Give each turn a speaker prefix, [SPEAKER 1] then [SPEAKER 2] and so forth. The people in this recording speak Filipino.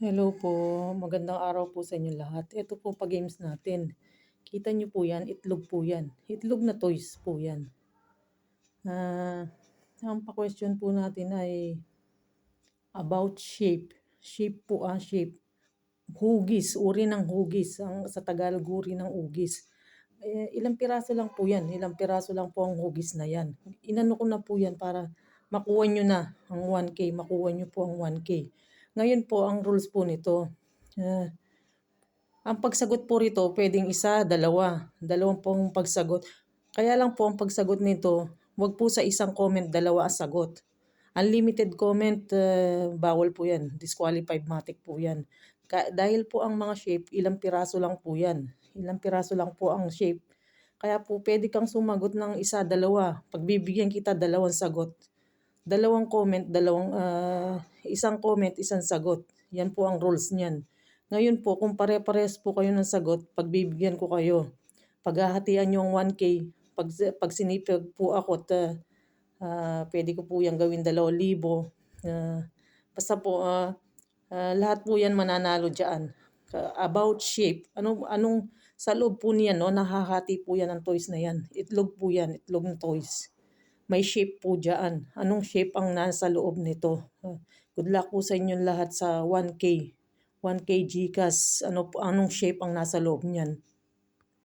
[SPEAKER 1] Hello po, magandang araw po sa inyo lahat. Ito po pa-games natin. Kita niyo po yan, itlog po yan. Itlog na toys po yan. Ang pa-question po natin ay about shape. Shape po shape. Hugis, uri ng hugis. Sa Tagalog, uri ng hugis. Ilang piraso lang po yan. Ilang piraso lang po ang hugis na yan. Inano ko na po yan para makuha nyo na ang 1K. Makuha nyo po ang 1K. Ngayon po, ang rules po nito. Ang pagsagot po rito, pwedeng isa, dalawa. Dalawang pong pagsagot. Kaya lang po ang pagsagot nito, wag po sa isang comment, dalawa ang sagot. Unlimited comment, bawal po yan. Disqualified matic po yan. Dahil po ang mga shape, ilang piraso lang po yan. Ilang piraso lang po ang shape. Kaya po pwede kang sumagot ng isa, dalawa. Pagbibigyan kita dalawang sagot. Dalawang comment, isang comment, isang sagot. Yan po ang rules niyan. Ngayon po, kung pare-pares po kayo ng sagot, pagbibigyan ko kayo. Paghahatian nyo ang 1K, pag sinipag po ako, pwede ko po yan gawin 2,000. Basta po, lahat po yan mananalo dyan. About shape, anong sa loob po niyan, no? Nahahati po yan ang toys na yan. Itlog po yan, itlog ng toys. May shape po dyan. Anong shape ang nasa loob nito? Good luck po sa inyong lahat sa 1K. 1K GCash. Anong shape ang nasa loob niyan?